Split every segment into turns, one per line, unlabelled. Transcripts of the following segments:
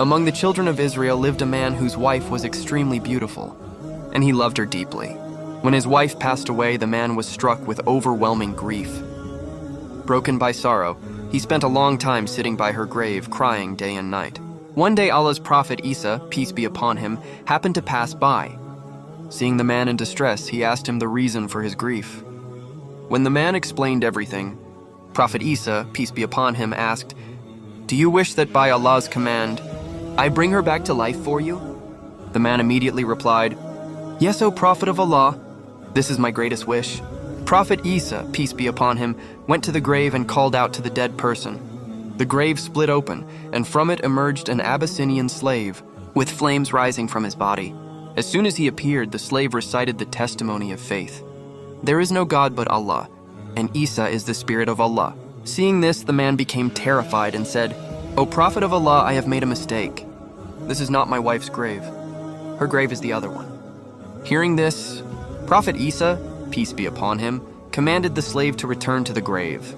Among the children of Israel lived a man whose wife was extremely beautiful, and he loved her deeply. When his wife passed away, the man was struck with overwhelming grief. Broken by sorrow, he spent a long time sitting by her grave, crying day and night. One day Allah's prophet Isa, peace be upon him, happened to pass by. Seeing the man in distress, he asked him the reason for his grief. When the man explained everything, Prophet Isa, peace be upon him, asked, "Do you wish that by Allah's command, I bring her back to life for you?" The man immediately replied, "Yes, O Prophet of Allah, this is my greatest wish." Prophet Isa, peace be upon him, went to the grave and called out to the dead person. The grave split open, and from it emerged an Abyssinian slave, with flames rising from his body. As soon as he appeared, the slave recited the testimony of faith. "There is no God but Allah, and Isa is the spirit of Allah." Seeing this, the man became terrified and said, "O Prophet of Allah, I have made a mistake. This is not my wife's grave. Her grave is the other one." Hearing this, Prophet Isa, peace be upon him, commanded the slave to return to the grave.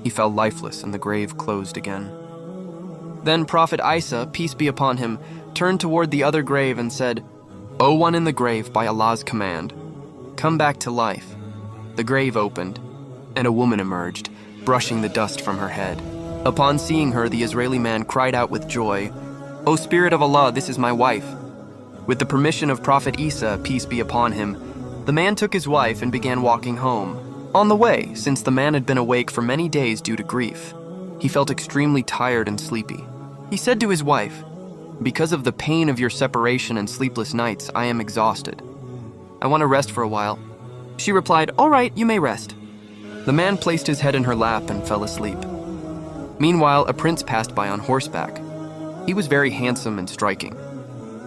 He fell lifeless and the grave closed again. Then Prophet Isa, peace be upon him, turned toward the other grave and said, "O one in the grave, by Allah's command, come back to life." The grave opened, and a woman emerged, brushing the dust from her head. Upon seeing her, the Israeli man cried out with joy, "O Spirit of Allah, this is my wife." With the permission of Prophet Isa, peace be upon him, the man took his wife and began walking home. On the way, since the man had been awake for many days due to grief, he felt extremely tired and sleepy. He said to his wife, "Because of the pain of your separation and sleepless nights, I am exhausted. I want to rest for a while." She replied, "All right, you may rest." The man placed his head in her lap and fell asleep. Meanwhile, a prince passed by on horseback. He was very handsome and striking.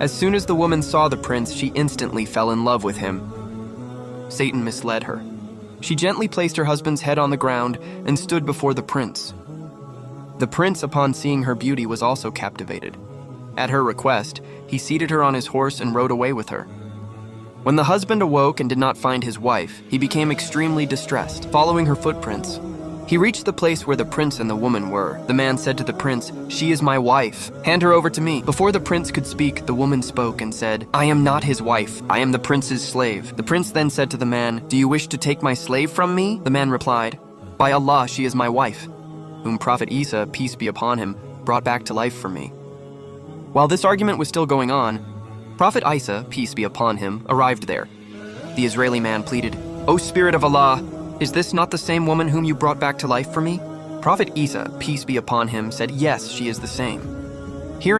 As soon as the woman saw the prince, she instantly fell in love with him. Satan misled her. She gently placed her husband's head on the ground and stood before the prince. The prince, upon seeing her beauty, was also captivated. At her request, he seated her on his horse and rode away with her. When the husband awoke and did not find his wife, he became extremely distressed, following her footprints. He reached the place where the prince and the woman were. The man said to the prince, "She is my wife. Hand her over to me." Before the prince could speak, the woman spoke and said, "I am not his wife. I am the prince's slave." The prince then said to the man, "Do you wish to take my slave from me?" The man replied, "By Allah, she is my wife, whom Prophet Isa, peace be upon him, brought back to life for me." While this argument was still going on, Prophet Isa, peace be upon him, arrived there. The Israeli man pleaded, "O Spirit of Allah, is this not the same woman whom you brought back to life for me?" Prophet Isa, peace be upon him, said, "Yes, she is the same."